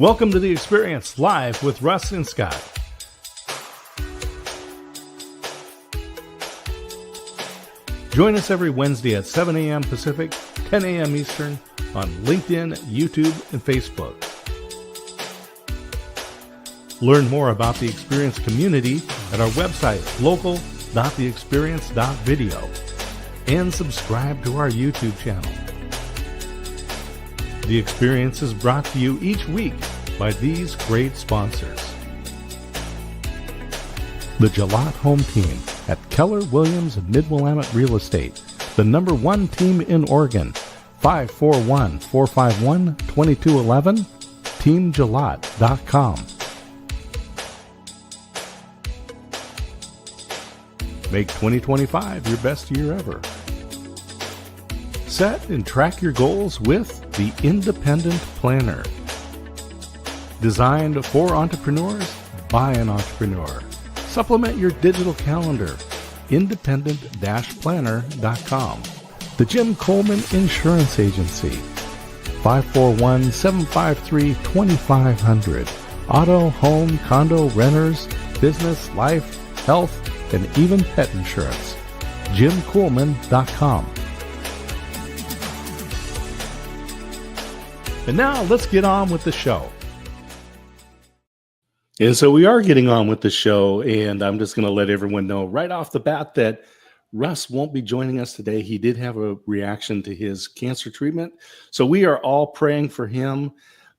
Welcome to The Experience, live with Russ and Scott. Join us every Wednesday at 7 a.m. Pacific, 10 a.m. Eastern on LinkedIn, YouTube, and Facebook. Learn more about the Experience community at our website, local.theexperience.video, and subscribe to our YouTube channel. The Experience is brought to you each week by these great sponsors. The Jalot Home Team at Keller Williams Mid-Willamette Real Estate, the #1 team in Oregon, 541-451-2211, teamjalot.com. Make 2025 your best year ever. Set and track your goals with the Independent Planner. Designed for entrepreneurs by an entrepreneur. Supplement your digital calendar. Independent-planner.com. The Jim Coleman Insurance Agency. 541-753-2500. Auto, home, condo, renters, business, life, health, and even pet insurance. JimColeman.com. And now let's get on with the show. And so we are getting on with the show, and I'm just going to let everyone know right off the bat that Russ won't be joining us today. He did have a reaction to his cancer treatment, so we are all praying for him.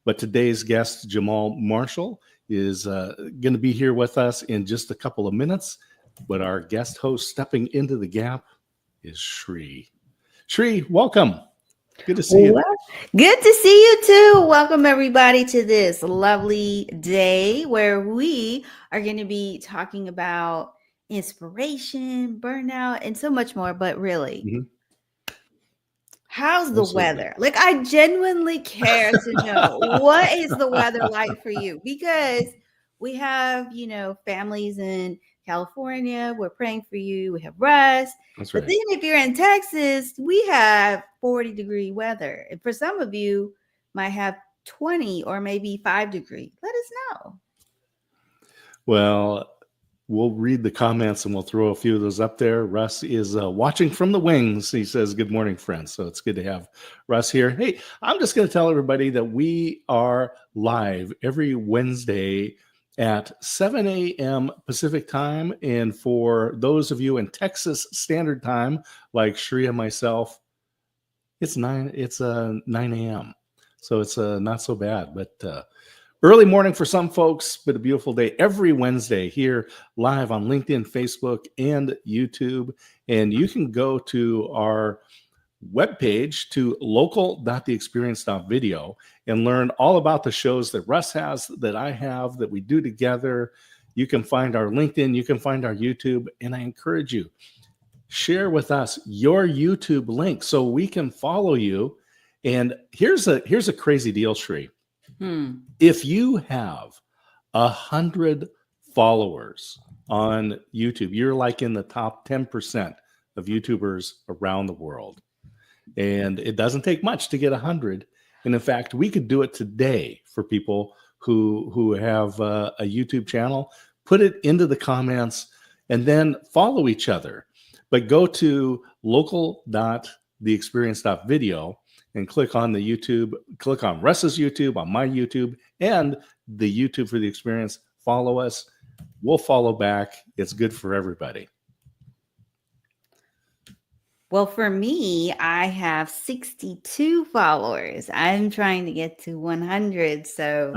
But today's guest, Jahmaal Marshall, is going to be here with us in just a couple of minutes. But our guest host stepping into the gap is Shri. Shri, welcome. Good to see you. Good to see you too. Welcome everybody to this lovely day where we are going to be talking about inspiration, burnout, and so much more. But really, how's the weather? Like, I genuinely care to know what is the weather like for you, because we have, families in California. We're praying for you. We have Russ. That's right. But then if you're in Texas, we have 40-degree weather. And for some of you might have 20 or maybe 5-degree. Let us know. Well, we'll read the comments and we'll throw a few of those up there. Russ is watching from the wings. He says, good morning, friends. So it's good to have Russ here. Hey, I'm just going to tell everybody that we are live every Wednesday at 7 a.m. Pacific time. And for those of you in Texas Standard Time, like Shri and myself, it's 9 a.m. So it's not so bad, but early morning for some folks, but a beautiful day every Wednesday here live on LinkedIn, Facebook, and YouTube. And you can go to our webpage to local.theexperience.video and learn all about the shows that Russ has, that I have, that we do together. You can find our LinkedIn, you can find our YouTube, and I encourage you, share with us your YouTube link so we can follow you. And here's a crazy deal, Shri. If you have 100 followers on YouTube, you're like in the top 10% of YouTubers around the world. And it doesn't take much to get 100. And in fact, we could do it today for people who have a YouTube channel. Put it into the comments and then follow each other. But go to local.theexperience.video and click on the YouTube, click on Russ's YouTube, on my YouTube, and the YouTube for the Experience. Follow us. We'll follow back. It's good for everybody. Well, for me, I have 62 followers. I'm trying to get to 100. So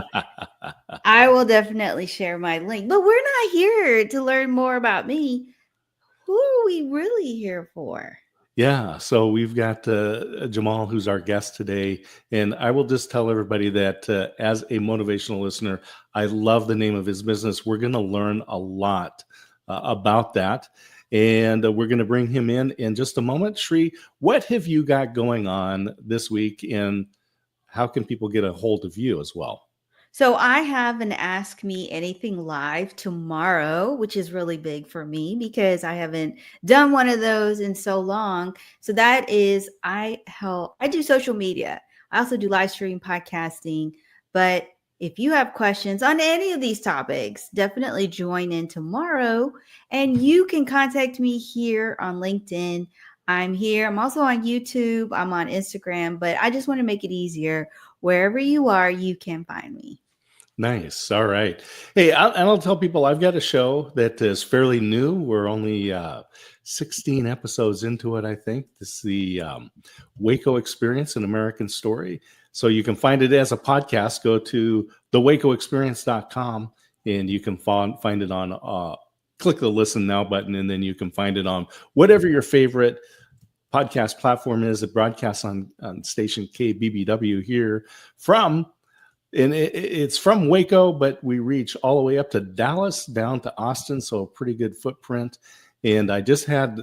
I will definitely share my link. But we're not here to learn more about me. Who are we really here for? Yeah, so we've got Jahmaal, who's our guest today. And I will just tell everybody that as a motivational listener, I love the name of his business. We're going to learn a lot about that. And we're going to bring him in just a moment. Shri, what have you got going on this week, and how can people get a hold of you as well? So I have an Ask Me Anything live tomorrow, which is really big for me because I haven't done one of those in so long. So that is, I do social media. I also do live stream podcasting, but If you have questions on any of these topics, definitely join in tomorrow. And you can contact me here on LinkedIn. I'm here. I'm also on YouTube. I'm on Instagram, but I just want to make it easier. Wherever you are, you can find me. Nice. All right. Hey, I'll tell people I've got a show that is fairly new. We're only 16 episodes into it, I think. This is the Waco Experience, an American Story. So you can find it as a podcast. Go to thewacoexperience.com and you can find it on, click the listen now button, and then you can find it on whatever your favorite podcast platform is. It broadcasts on station KBBW here from. And it's from Waco, but we reach all the way up to Dallas, down to Austin, so a pretty good footprint. And I just had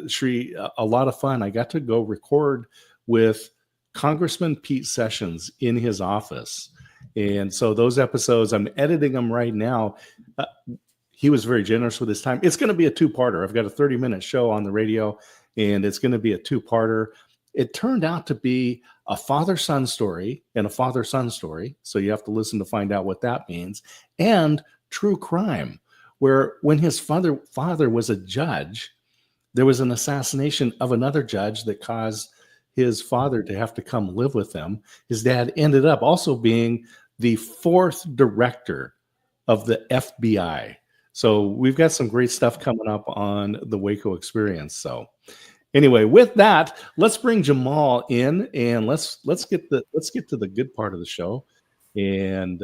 a lot of fun. I got to go record with Congressman Pete Sessions in his office. And so those episodes, I'm editing them right now. He was very generous with his time. It's going to be a two-parter. I've got a 30-minute show on the radio, and it's going to be a two-parter. It turned out to be a father-son story and a father-son story. So you have to listen to find out what that means. And true crime, where when his father was a judge, there was an assassination of another judge that caused his father to have to come live with them. His dad ended up also being the fourth director of the FBI. So we've got some great stuff coming up on the Waco Experience. So anyway, with that, let's bring Jahmaal in and let's get to the good part of the show. And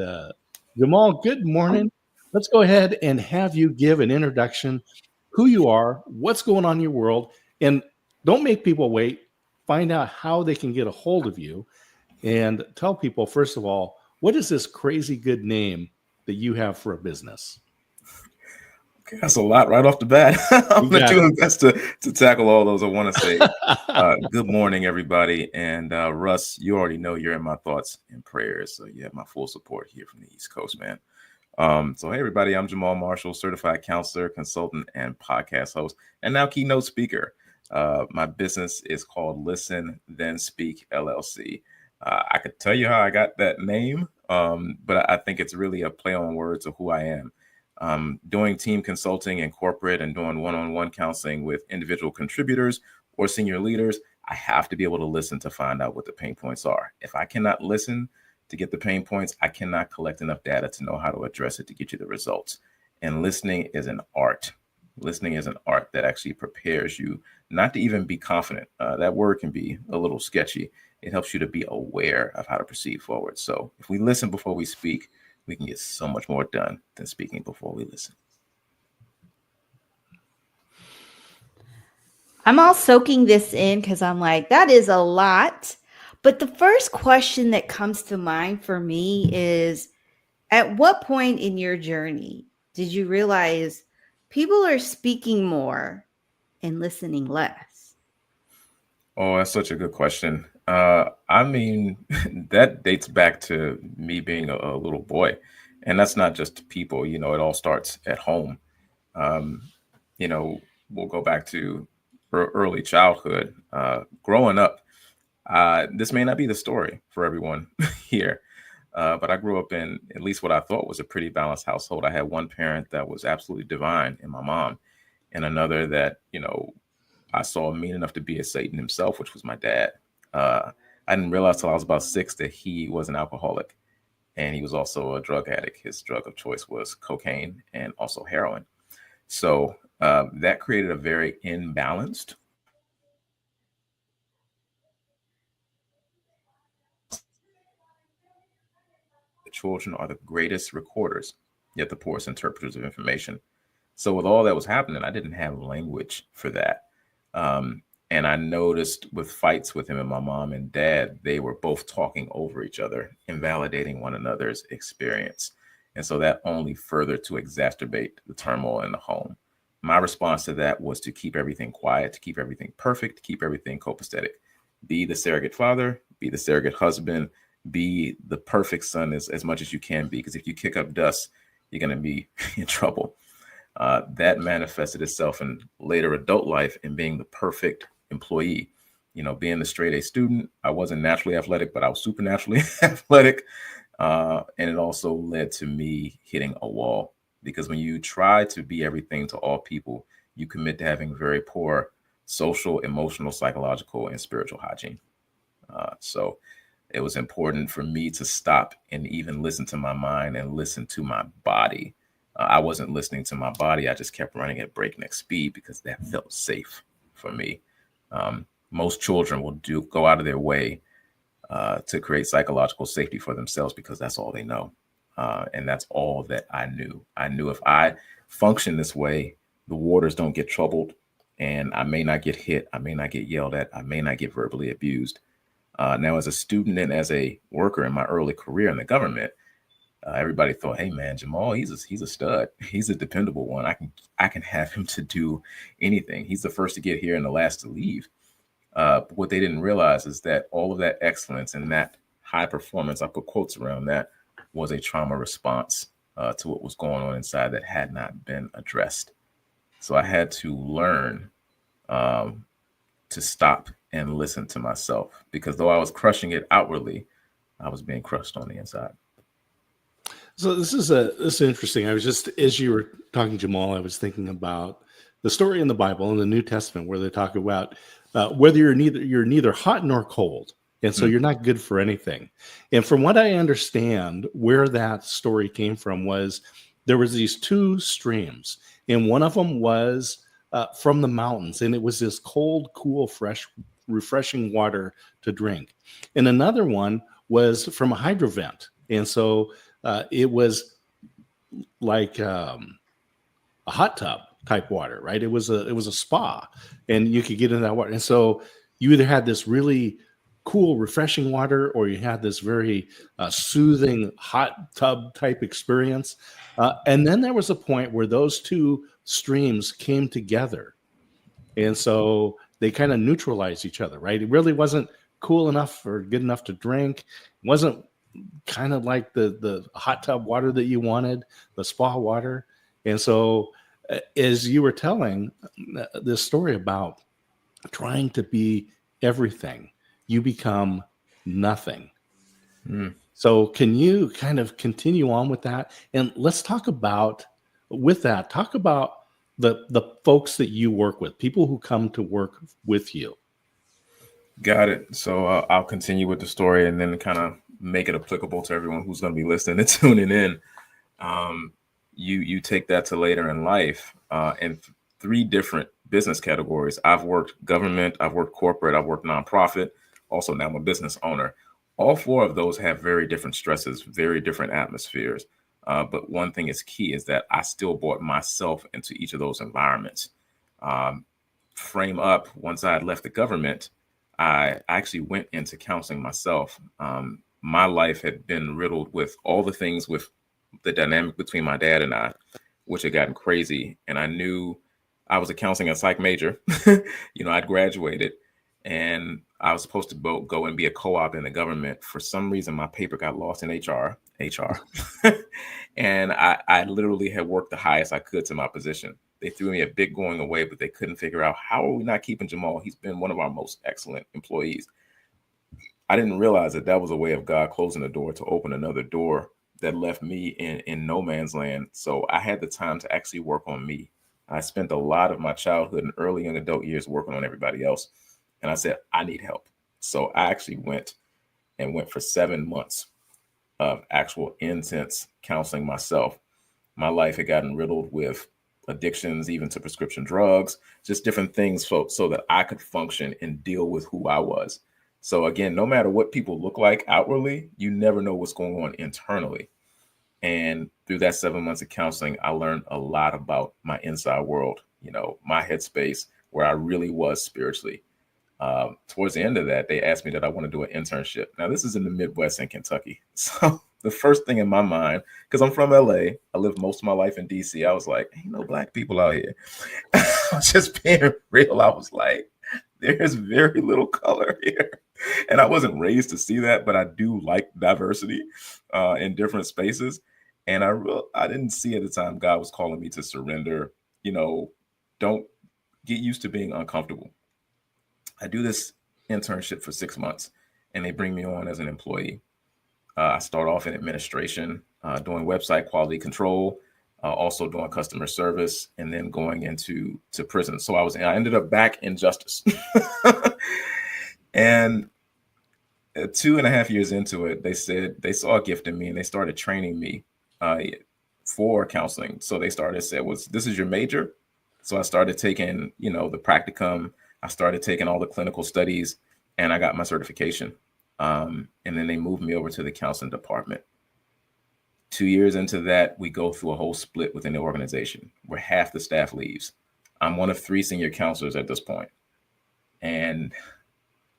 Jahmaal, good morning. Let's go ahead and have you give an introduction, who you are, what's going on in your world, and don't make people wait. Find out how they can get a hold of you, and tell people, first of all, what is this crazy good name that you have for a business? That's a lot right off the bat. I'm going to do my best to tackle all those. I want to say good morning, everybody. And Russ, you already know you're in my thoughts and prayers. So you have my full support here from the East Coast, man. So, hey, everybody, I'm Jahmaal Marshall, certified counselor, consultant, and podcast host, and now keynote speaker. My business is called Listen, Then Speak, LLC. I could tell you how I got that name, but I think it's really a play on words of who I am. Doing team consulting in corporate and doing one-on-one counseling with individual contributors or senior leaders, I have to be able to listen to find out what the pain points are. If I cannot listen to get the pain points, I cannot collect enough data to know how to address it to get you the results. And listening is an art. Listening is an art that actually prepares you not to even be confident. That word can be a little sketchy. It helps you to be aware of how to proceed forward. So if we listen before we speak, we can get so much more done than speaking before we listen. I'm all soaking this in because I'm like, that is a lot. But the first question that comes to mind for me is, at what point in your journey did you realize people are speaking more and listening less? Oh, that's such a good question. I mean, that dates back to me being a little boy. And that's not just people, it all starts at home. We'll go back to early childhood. Growing up, this may not be the story for everyone here, but I grew up in at least what I thought was a pretty balanced household. I had one parent that was absolutely divine in my mom, and another that, I saw mean enough to be a Satan himself, which was my dad. I didn't realize till I was about 6 that he was an alcoholic, and he was also a drug addict. His drug of choice was cocaine and also heroin. So that created a very imbalanced. The children are the greatest recorders, yet the poorest interpreters of information. So with all that was happening, I didn't have language for that. And I noticed with fights with him and my mom and dad, they were both talking over each other, invalidating one another's experience. And so that only further to exacerbate the turmoil in the home. My response to that was to keep everything quiet, to keep everything perfect, to keep everything copacetic. Be the surrogate father, be the surrogate husband, be the perfect son as much as you can be. Because if you kick up dust, you're going to be in trouble. That manifested itself in later adult life in being the perfect employee. Being the straight A student, I wasn't naturally athletic, but I was supernaturally athletic. And it also led to me hitting a wall, because when you try to be everything to all people, you commit to having very poor social, emotional, psychological, and spiritual hygiene. So it was important for me to stop and even listen to my mind and listen to my body. I wasn't listening to my body. I just kept running at breakneck speed because that felt safe for me. Most children will go out of their way to create psychological safety for themselves because that's all they know. And that's all that I knew. I knew if I function this way, the waters don't get troubled, and I may not get hit. I may not get yelled at. I may not get verbally abused. Now, as a student and as a worker in my early career in the government, everybody thought, "Hey, man, Jahmaal, he's a stud. He's a dependable one. I can have him to do anything. He's the first to get here and the last to leave." But what they didn't realize is that all of that excellence and that high performance, I put quotes around that, was a trauma response to what was going on inside that had not been addressed. So I had to learn to stop and listen to myself, because though I was crushing it outwardly, I was being crushed on the inside. So this is interesting. I was just, as you were talking, Jahmaal, I was thinking about the story in the Bible in the New Testament where they talk about whether you're neither hot nor cold, and so you're not good for anything. And from what I understand, where that story came from was there was these two streams, and one of them was from the mountains, and it was this cold, cool, fresh, refreshing water to drink. And another one was from a hydrovent, and so it was like a hot tub type water, right? It was a spa, and you could get in that water. And so you either had this really cool, refreshing water, or you had this very soothing hot tub type experience. And then there was a point where those two streams came together, and so they kind of neutralized each other, right? It really wasn't cool enough or good enough to drink. It wasn't kind of like the hot tub water that you wanted, the spa water. And so as you were telling this story about trying to be everything, you become nothing. So can you kind of continue on with that? And let's talk about the folks that you work with, people who come to work with you. Got it. So I'll continue with the story and then kind of make it applicable to everyone who's going to be listening and tuning in. You take that to later in life in three different business categories. I've worked government, I've worked corporate, I've worked nonprofit. Also, now I'm a business owner. All four of those have very different stresses, very different atmospheres. But one thing is key is that I still brought myself into each of those environments. Frame up, once I had left the government, I actually went into counseling myself. My life had been riddled with all the things with the dynamic between my dad and I, which had gotten crazy. And I knew I was a counseling and psych major. I'd graduated and I was supposed to go and be a co-op in the government. For some reason, my paper got lost in HR. And I literally had worked the highest I could to my position. They threw me a big going away, but they couldn't figure out, how are we not keeping Jahmaal? He's been one of our most excellent employees. I didn't realize that was a way of God closing the door to open another door that left me in no man's land. So I had the time to actually work on me. I spent a lot of my childhood and early young adult years working on everybody else. And I said, I need help. So I actually went for 7 months of actual intense counseling myself. My life had gotten riddled with addictions, even to prescription drugs, just different things so that I could function and deal with who I was. So again, no matter what people look like outwardly, you never know what's going on internally. And through that 7 months of counseling, I learned a lot about my inside world, my headspace, where I really was spiritually. Towards the end of that, they asked me that I want to do an internship. Now, this is in the Midwest in Kentucky. So the first thing in my mind, because I'm from LA, I lived most of my life in DC. I was like, ain't no black people out here. I was just being real. I was like, there's very little color here. And I wasn't raised to see that, but I do like diversity in different spaces. And I didn't see at the time God was calling me to surrender. Don't get used to being uncomfortable. I do this internship for 6 months and they bring me on as an employee. I started off in administration, doing website quality control, also doing customer service, and then going into prison. So I ended up back in justice. And 2.5 years into it, they said they saw a gift in me and they started training me for counseling. So they said, this is your major? So I started taking, the practicum. I started taking all the clinical studies and I got my certification. And then they moved me over to the counseling department. 2 years into that, we go through a whole split within the organization where half the staff leaves. I'm one of 3 senior counselors at this point. And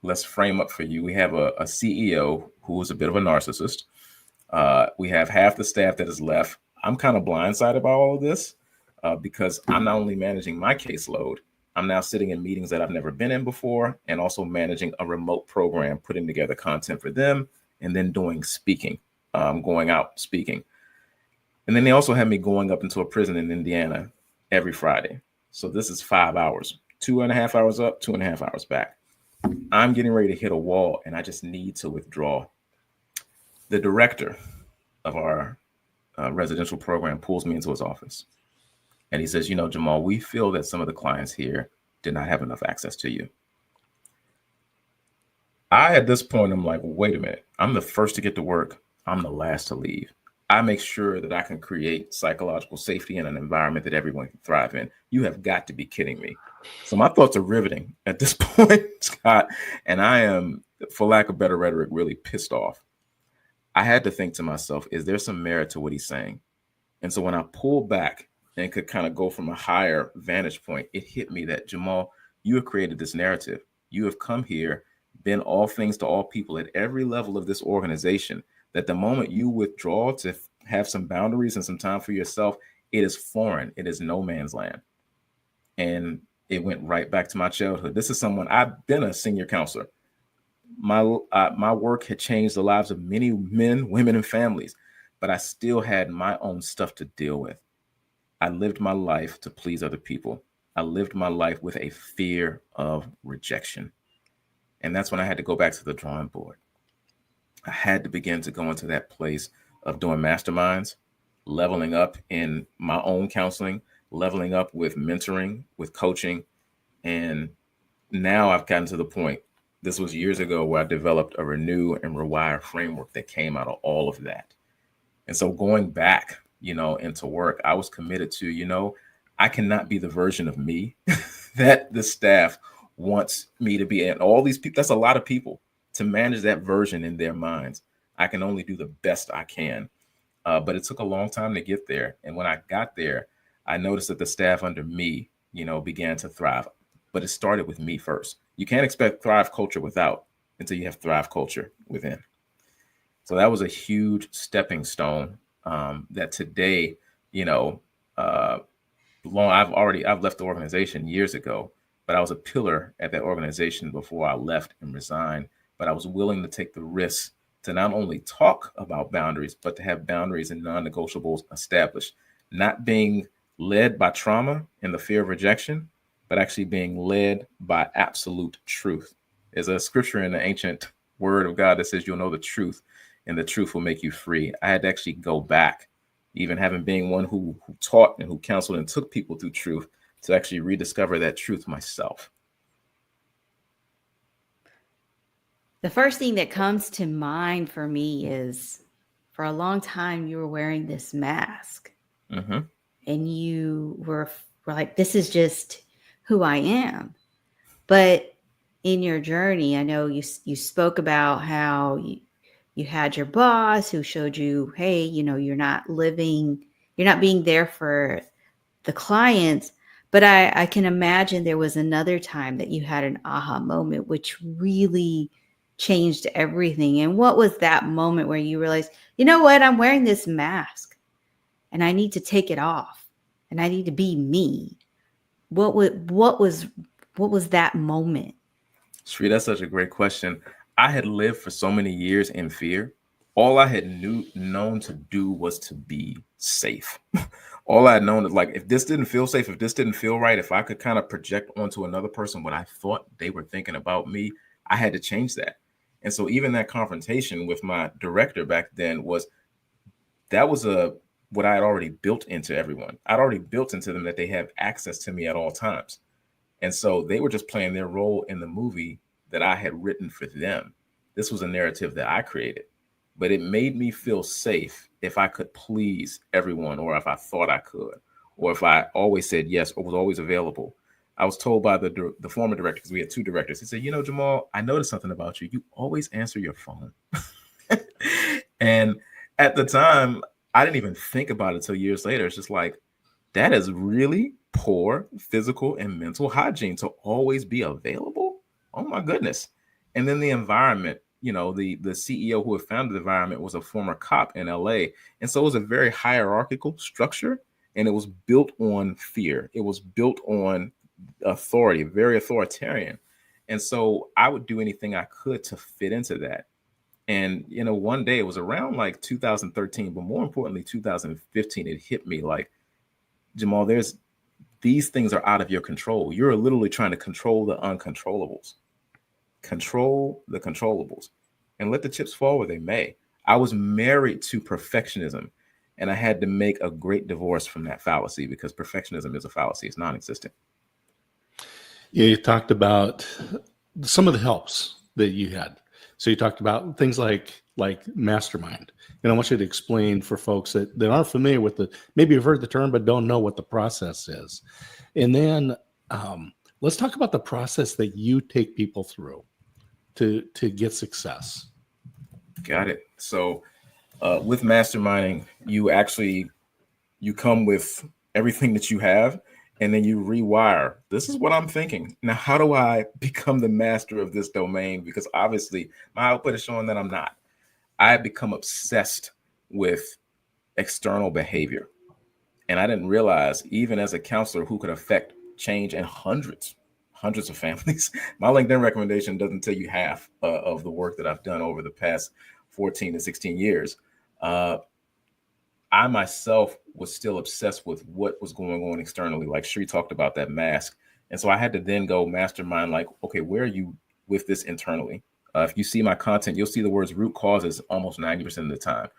let's frame up for you. We have a CEO who is a bit of a narcissist. We have half the staff that is left. I'm kind of blindsided by all of this because I'm not only managing my caseload, I'm now sitting in meetings that I've never been in before and also managing a remote program, putting together content for them and then doing speaking, going out speaking. And then they also have me going up into a prison in Indiana every Friday. So this is 5 hours, 2.5 hours up, 2.5 hours back. I'm getting ready to hit a wall and I just need to withdraw. The director of our residential program pulls me into his office and he says, Jahmaal, we feel that some of the clients here did not have enough access to you. At this point, I'm like, wait a minute. I'm the first to get to work. I'm the last to leave. I make sure that I can create psychological safety in an environment that everyone can thrive in. You have got to be kidding me. So my thoughts are riveting at this point, Scott, and I am, for lack of better rhetoric, really pissed off. I had to think to myself, is there some merit to what he's saying? And so when I pulled back and could kind of go from a higher vantage point, it hit me that, Jahmaal, you have created this narrative. You have come here, been all things to all people at every level of this organization, that the moment you withdraw to have some boundaries and some time for yourself, it is foreign. It is no man's land. And it went right back to my childhood. This is someone, I've been a senior counselor. My work had changed the lives of many men, women, and families, but I still had my own stuff to deal with. I lived my life to please other people. I lived my life with a fear of rejection. And that's when I had to go back to the drawing board. I had to begin to go into that place of doing masterminds, leveling up in my own counseling, leveling up with mentoring, with coaching. And now I've gotten to the point, this was years ago, where I developed a renew and rewire framework that came out of all of that. And so going back, into work, I was committed to, I cannot be the version of me that the staff wants me to be. And all these people, that's a lot of people to manage that version in their minds. I can only do the best I can. But it took a long time to get there. And when I got there, I noticed that the staff under me, began to thrive. But it started with me first. You can't expect Thrive culture without until you have Thrive culture within. So that was a huge stepping stone that today, I've left the organization years ago, but I was a pillar at that organization before I left and resigned. But I was willing to take the risk to not only talk about boundaries, but to have boundaries and non-negotiables established, not being led by trauma and the fear of rejection, but actually being led by absolute truth. There's a scripture in the ancient word of God that says you'll know the truth and the truth will make you free. I had to actually go back, even having been one who taught and who counseled and took people through truth, to actually rediscover that truth myself. The first thing that comes to mind for me is, for a long time, you were wearing this mask. Mm-hmm. And you were like, this is just who I am. But in your journey, I know you spoke about how you had your boss who showed you, hey, you're not being there for the clients. But I can imagine there was another time that you had an aha moment, which really changed everything. And what was that moment where you realized, you know what, I'm wearing this mask and I need to take it off and I need to be me? What was that moment? Sri, that's such a great question. I had lived for so many years in fear. All I had known to do was to be safe. All I had known is, like, if this didn't feel safe, if this didn't feel right, if I could kind of project onto another person what I thought they were thinking about me, I had to change that. And so even that confrontation with my director back then was what I had already built into everyone. I'd already built into them that they have access to me at all times. And so they were just playing their role in the movie that I had written for them. This was a narrative that I created, but it made me feel safe if I could please everyone, or if I thought I could, or if I always said yes or was always available. I was told by the former director, because we had two directors, he said, Jahmaal, I noticed something about you. You always answer your phone. And at the time, I didn't even think about it until years later. It's just like, that is really poor physical and mental hygiene to always be available. Oh my goodness. And then the environment, the CEO who had founded the environment was a former cop in LA. And so it was a very hierarchical structure, and it was built on fear. It was built on authority, very authoritarian. And so I would do anything I could to fit into that. And, one day, it was around like 2013, but more importantly, 2015, it hit me like, Jahmaal, these things are out of your control. You're literally trying to control the uncontrollables. Control the controllables and let the chips fall where they may. I was married to perfectionism, and I had to make a great divorce from that fallacy, because perfectionism is a fallacy. It's non-existent. Yeah, you talked about some of the helps that you had. So you talked about things like mastermind. And I want you to explain for folks that aren't familiar with maybe you've heard the term, but don't know what the process is. And then let's talk about the process that you take people through to get success. Got it. So with masterminding, you come with everything that you have, and then you rewire. This is what I'm thinking. Now, how do I become the master of this domain? Because obviously my output is showing that I'm not. I have become obsessed with external behavior. And I didn't realize, even as a counselor who could affect change in hundreds of families, my LinkedIn recommendation doesn't tell you half of the work that I've done over the past 14 to 16 years. I myself was still obsessed with what was going on externally. Like Sheree talked about that mask. And so I had to then go mastermind, like, okay, where are you with this internally? If you see my content, you'll see the words root causes almost 90% of the time.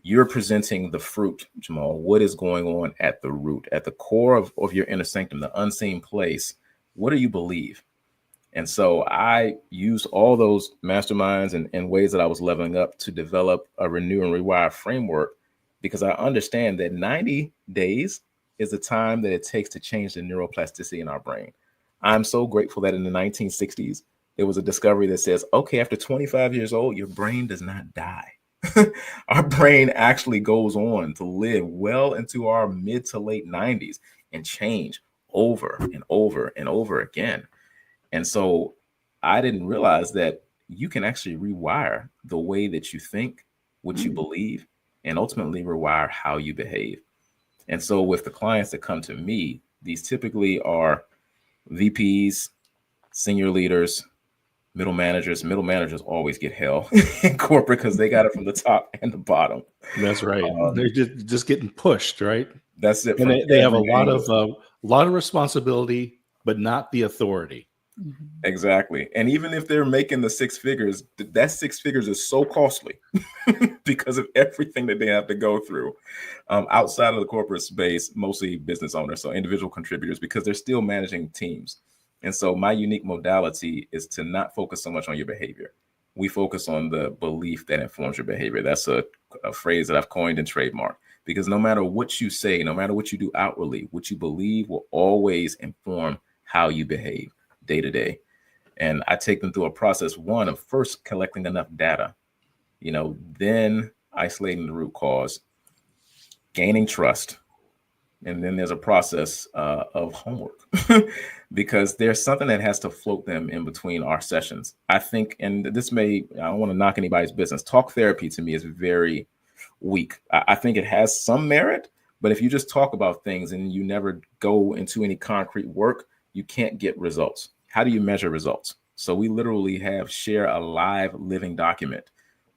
You're presenting the fruit, Jahmaal. What is going on at the root, at the core of your inner sanctum, the unseen place? What do you believe? And so I used all those masterminds and ways that I was leveling up to develop a renew and rewire framework, because I understand that 90 days is the time that it takes to change the neuroplasticity in our brain. I'm so grateful that in the 1960s, there was a discovery that says, okay, after 25 years old, your brain does not die. Our brain actually goes on to live well into our mid to late 90s and change over and over and over again. And so I didn't realize that you can actually rewire the way that you think, what you believe, and ultimately rewire how you behave. And so with the clients that come to me, these typically are VPs, senior leaders, middle managers. Middle managers always get hell in corporate because they got it from the top and the bottom. That's right. They're just getting pushed, right? That's it. And they have a lot of responsibility, but not the authority. Exactly. And even if they're making the six figures, that six figures is so costly because of everything that they have to go through outside of the corporate space, mostly business owners, so individual contributors, because they're still managing teams. And so my unique modality is to not focus so much on your behavior. We focus on the belief that informs your behavior. That's a phrase that I've coined and trademarked, because no matter what you say, no matter what you do outwardly, what you believe will always inform how you behave day to day. And I take them through a process, one, of first collecting enough data, then isolating the root cause, gaining trust. And then there's a process of homework because there's something that has to float them in between our sessions. I think, and I don't want to knock anybody's business. Talk therapy to me is very weak. I think it has some merit, but if you just talk about things and you never go into any concrete work, you can't get results. How do you measure results? So we literally share a live living document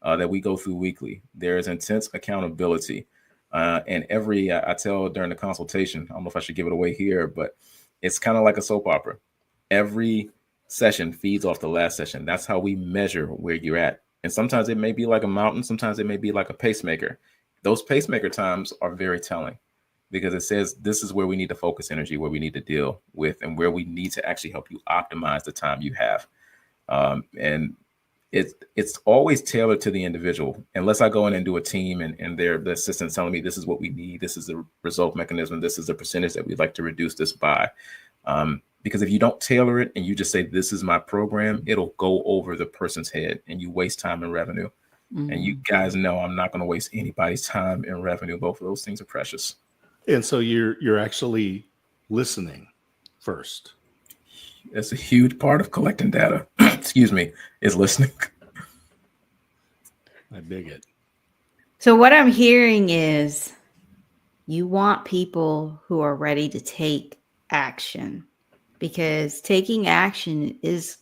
that we go through weekly. There is intense accountability. And I tell during the consultation, I don't know if I should give it away here, but it's kind of like a soap opera. Every session feeds off the last session. That's how we measure where you're at. And sometimes it may be like a mountain. Sometimes it may be like a pacemaker. Those pacemaker times are very telling because it says this is where we need to focus energy, where we need to deal with, and where we need to actually help you optimize the time you have. And it's always tailored to the individual. Unless I go in and do a team and the assistant telling me this is what we need, this is the result mechanism, this is the percentage that we'd like to reduce this by. Because if you don't tailor it and you just say, this is my program, it'll go over the person's head and you waste time and revenue. Mm-hmm. And you guys know I'm not going to waste anybody's time and revenue. Both of those things are precious. And so you're actually listening first. That's a huge part of collecting data. Excuse me, is listening. I dig it. So what I'm hearing is you want people who are ready to take action, because taking action is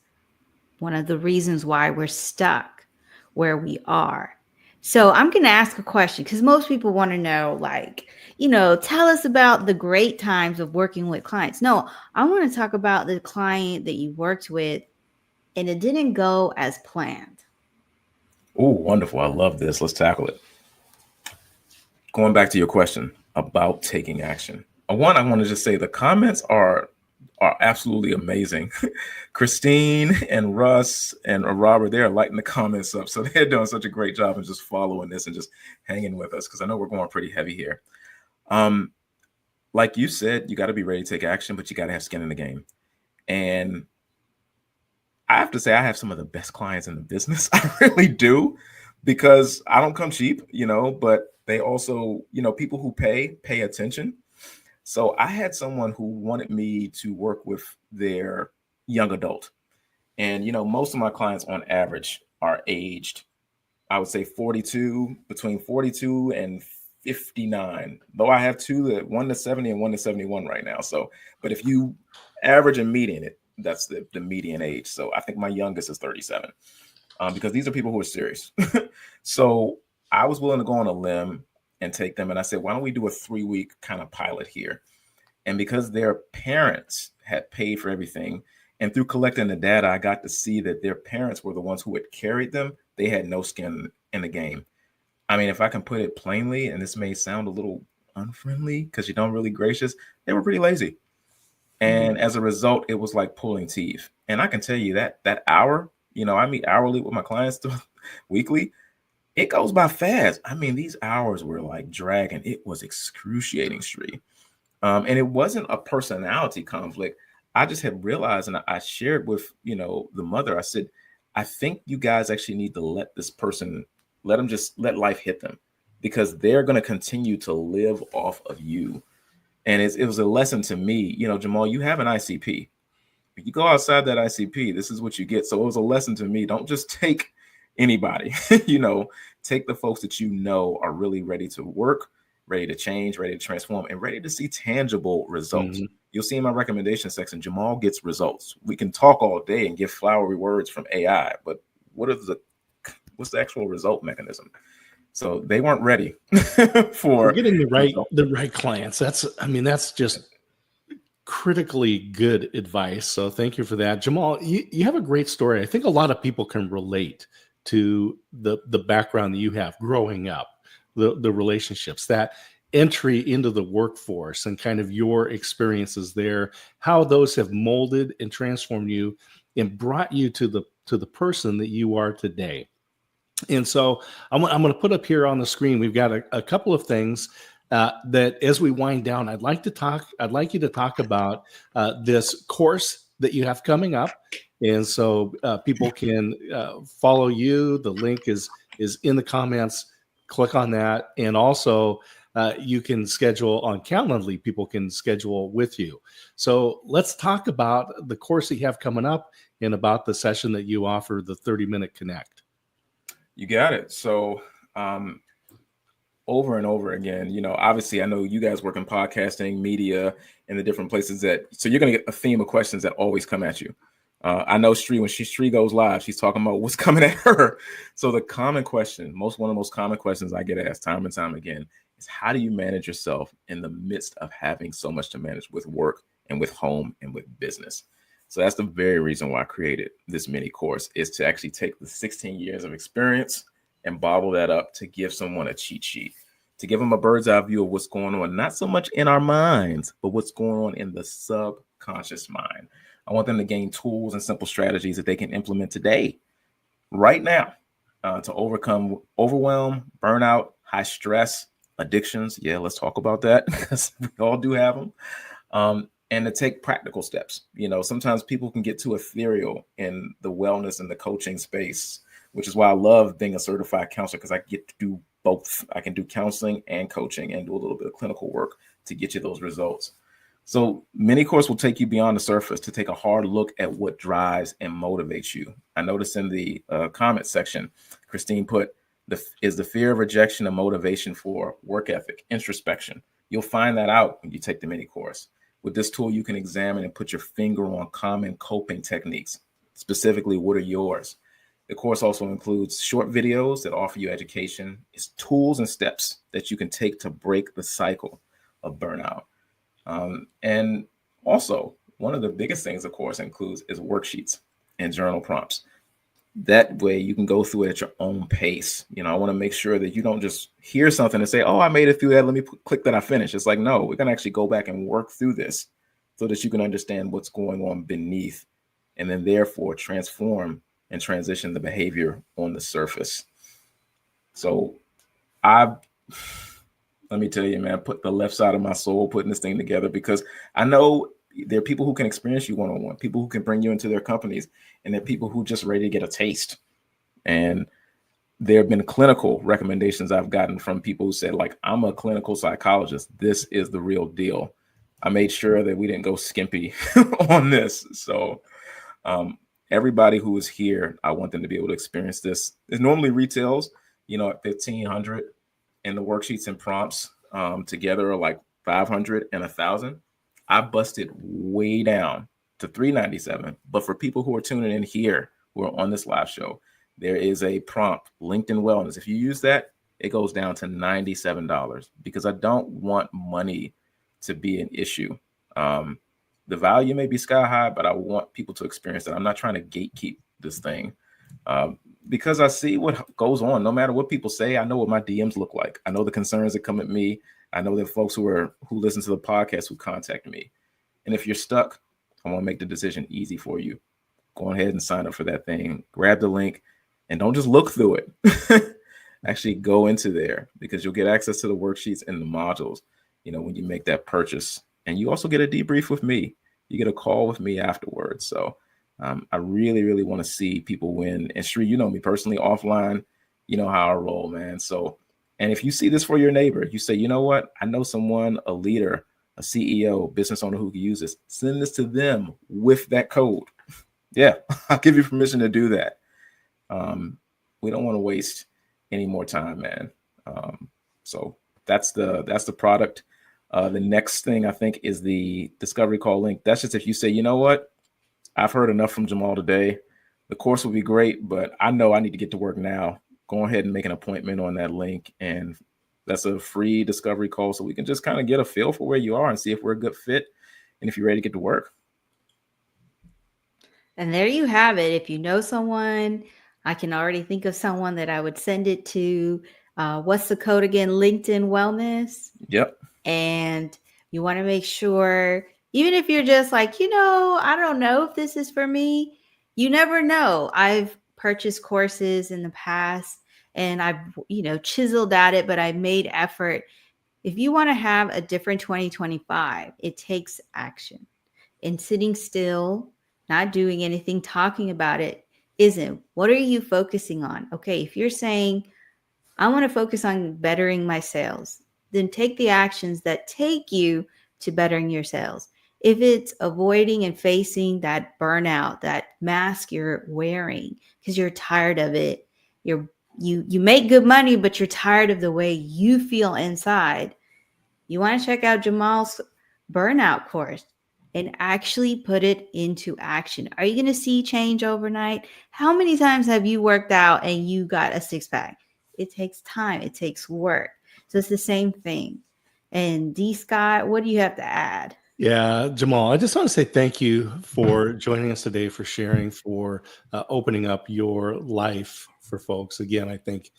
one of the reasons why we're stuck where we are. So I'm going to ask a question because most people want to know, like, tell us about the great times of working with clients. No, I want to talk about the client that you worked with and it didn't go as planned. Oh, wonderful. I love this. Let's tackle it. Going back to your question about taking action. One, I want to just say the comments are absolutely amazing. Christine and Russ and Robert, they're lighting the comments up. So they're doing such a great job of just following this and just hanging with us because I know we're going pretty heavy here. Like you said, you got to be ready to take action, but you got to have skin in the game. And I have to say, I have some of the best clients in the business. I really do, because I don't come cheap, but they also, people who pay attention. So I had someone who wanted me to work with their young adult. And, most of my clients on average are aged, I would say between 42 and 59, though I have one to 70 and one to 71 right now. So, but if you average and median it, that's the median age. So I think my youngest is 37, because these are people who are serious. So I was willing to go on a limb and take them. And I said, why don't we do a 3-week kind of pilot here? And because their parents had paid for everything, and through collecting the data, I got to see that their parents were the ones who had carried them. They had no skin in the game. I mean, if I can put it plainly, and this may sound a little unfriendly because you don't really gracious, they were pretty lazy. And as a result, it was like pulling teeth. And I can tell you that hour, I meet hourly with my clients weekly. It goes by fast. I mean, these hours were like dragging. It was excruciating, Sri. And it wasn't a personality conflict. I just had realized, and I shared with, the mother, I said, I think you guys actually need to let this person, let life hit them, because they're going to continue to live off of you. And it was a lesson to me, Jahmaal, you have an ICP. If you go outside that ICP, this is what you get. So it was a lesson to me. Don't just take anybody, take the folks that are really ready to work, ready to change, ready to transform, and ready to see tangible results. Mm-hmm. You'll see in my recommendation section, Jahmaal gets results. We can talk all day and give flowery words from AI, but what's the actual result mechanism? So they weren't ready for getting the right clients. That's just critically good advice. So thank you for that. Jahmaal, you have a great story. I think a lot of people can relate to the background that you have growing up, the relationships, that entry into the workforce and kind of your experiences there, how those have molded and transformed you and brought you to the person that you are today. And so I'm going to put up here on the screen, we've got a couple of things that as we wind down, I'd like you to talk about this course that you have coming up. And so people can follow you. The link is in the comments. Click on that. And also you can schedule on Calendly. People can schedule with you. So let's talk about the course that you have coming up and about the session that you offer, the 30-minute Connect. You got it. So over and over again, obviously I know you guys work in podcasting, media, and the different places so you're going to get a theme of questions that always come at you. I know when Sri goes live, she's talking about what's coming at her. So the common question, one of the most common questions I get asked time and time again is, how do you manage yourself in the midst of having so much to manage with work and with home and with business? So that's the very reason why I created this mini course, is to actually take the 16 years of experience and bottle that up to give someone a cheat sheet, to give them a bird's eye view of what's going on, not so much in our minds, but what's going on in the subconscious mind. I want them to gain tools and simple strategies that they can implement today, right now, to overcome overwhelm, burnout, high stress, addictions. Yeah, let's talk about that, because we all do have them. And to take practical steps. Sometimes people can get too ethereal in the wellness and the coaching space, which is why I love being a certified counselor, because I get to do both. I can do counseling and coaching and do a little bit of clinical work to get you those results. So mini course will take you beyond the surface to take a hard look at what drives and motivates you. I noticed in the comment section, Christine put, is the fear of rejection a motivation for work ethic, introspection? You'll find that out when you take the mini course. With this tool, you can examine and put your finger on common coping techniques. Specifically, what are yours? The course also includes short videos that offer you education. It's tools and steps that you can take to break the cycle of burnout. And also, one of the biggest things the course includes is worksheets and journal prompts. That way you can go through it at your own pace. I want to make sure that you don't just hear something and say, oh, I made it through that, let me click that I finished. It's like, no, we're going to actually go back and work through this so that you can understand what's going on beneath, and then therefore transform and transition the behavior on the surface. So let me tell you, man, put the left side of my soul putting this thing together, because I know there are people who can experience you one-on-one, people who can bring you into their companies, and there are people who just ready to get a taste. And there have been clinical recommendations I've gotten from people who said, like, I'm a clinical psychologist. This is the real deal. I made sure that we didn't go skimpy on this. So everybody who is here, I want them to be able to experience this. It normally retails, at $1,500, and the worksheets and prompts together are like $500 and $1,000. I busted way down to $397. But for people who are tuning in here, who are on this live show, there is a prompt, LinkedIn Wellness. If you use that, it goes down to $97, because I don't want money to be an issue. The value may be sky high, but I want people to experience that. I'm not trying to gatekeep this thing, because I see what goes on. No matter what people say, I know what my DMs look like. I know the concerns that come at me. I know that folks who listen to the podcast who contact me. And if you're stuck, I want to make the decision easy for you. Go ahead and sign up for that thing. Grab the link and don't just look through it. Actually go into there, because you'll get access to the worksheets and the modules, when you make that purchase. And you also get a debrief with me. You get a call with me afterwards. So I really, really want to see people win. And Sri, you know me personally offline, you know how I roll, man. So, and if you see this for your neighbor, you say, you know what? I know someone, a leader, a CEO, business owner who can use this. Send this to them with that code. Yeah, I'll give you permission to do that. We don't want to waste any more time, man. So that's the product. The next thing I think is the discovery call link. That's just if you say, you know what? I've heard enough from Jahmaal today. The course will be great, but I know I need to get to work now. Go ahead and make an appointment on that link. And that's a free discovery call, so we can just kind of get a feel for where you are and see if we're a good fit and if you're ready to get to work. And there you have it. If you know someone, I can already think of someone that I would send it to. What's the code again? LinkedIn Wellness. Yep. And you want to make sure, even if you're just like, I don't know if this is for me, you never know. I've purchased courses in the past and I've, chiseled at it, but I made effort. If you want to have a different 2025, it takes action. And sitting still, not doing anything, talking about it isn't. What are you focusing on? Okay, if you're saying, I want to focus on bettering my sales, then take the actions that take you to bettering your sales. If it's avoiding and facing that burnout, that mask you're wearing because you're tired of it, you make good money, but you're tired of the way you feel inside, you want to check out Jahmaal's burnout course and actually put it into action. Are you going to see change overnight? How many times have you worked out and you got a six-pack? It takes time. It takes work. So it's the same thing. And D. Scott, what do you have to add? Yeah, Jahmaal, I just want to say thank you for joining us today, for sharing, for opening up your life for folks. Again, I think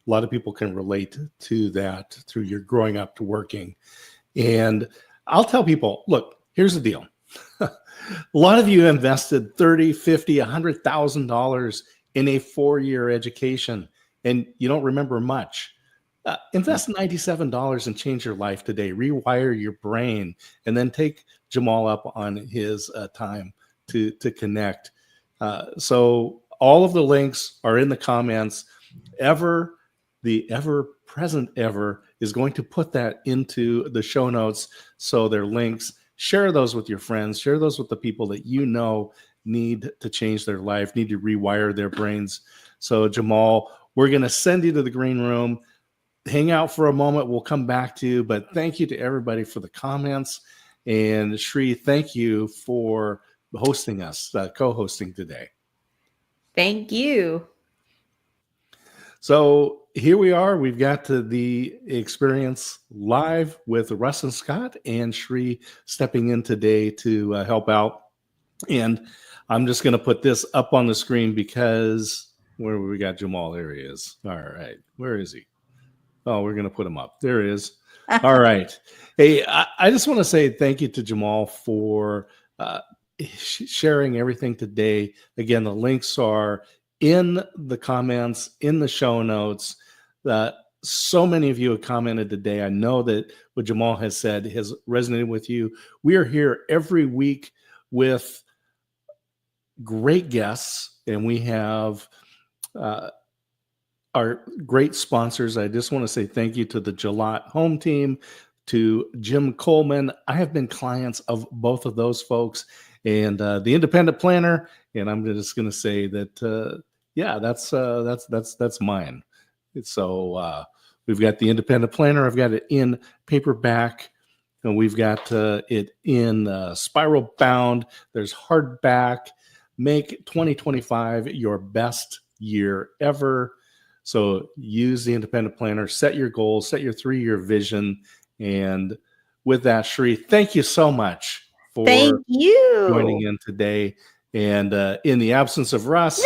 a lot of people can relate to that through your growing up to working. And I'll tell people, look, here's the deal. A lot of you invested $30, $50, $100,000 in a 4-year education, and you don't remember much. Invest $97 and change your life today. Rewire your brain, and then take Jahmaal up on his time to connect. So all of the links are in the comments. The ever present Ever is going to put that into the show notes. So they're links. Share those with your friends. Share those with the people that you know need to change their life, need to rewire their brains. So Jahmaal, we're going to send you to the green room. Hang out for a moment. We'll come back to you. But thank you to everybody for the comments. And Sheree, thank you for hosting us, co-hosting today. Thank you. So here we are. We've got the experience live with Russ and Scott, and Sheree stepping in today to help out. And I'm just going to put this up on the screen because where we got Jahmaal? There he is. All right. Where is he? Oh, we're going to put him up. There he is. All right. Hey, I just want to say thank you to Jahmaal for sharing everything today. Again, the links are in the comments, in the show notes. So many of you have commented today. I know that what Jahmaal has said has resonated with you. We are here every week with great guests, and we have our great sponsors. I just want to say thank you to the Jalot Home Team, to Jim Coleman. I have been clients of both of those folks, and the Independent Planner. And I'm just going to say that, that's mine. So we've got the Independent Planner. I've got it in paperback, and we've got it in spiral bound. There's hardback. Make 2025 your best year ever. So use the Independent Planner, set your goals, set your 3-year vision. And with that, Sheree, thank you so much for joining in today. And in the absence of Russ,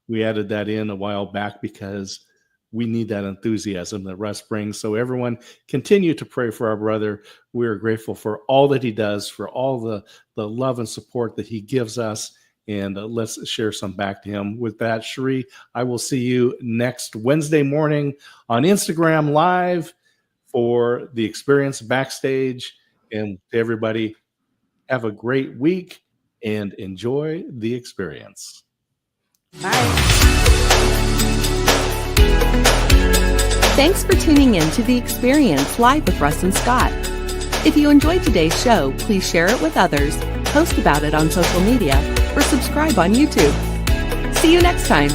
we added that in a while back because we need that enthusiasm that Russ brings. So everyone, continue to pray for our brother. We are grateful for all that he does, for all the love and support that he gives us. And let's share some back to him. With that, Sheree, I will see you next Wednesday morning on Instagram Live for the Experience Backstage. And to everybody, have a great week and enjoy the experience. Bye. Thanks for tuning in to The Experience Live with Russ and Scott. If you enjoyed today's show, please share it with others, post about it on social media, or subscribe on YouTube. See you next time.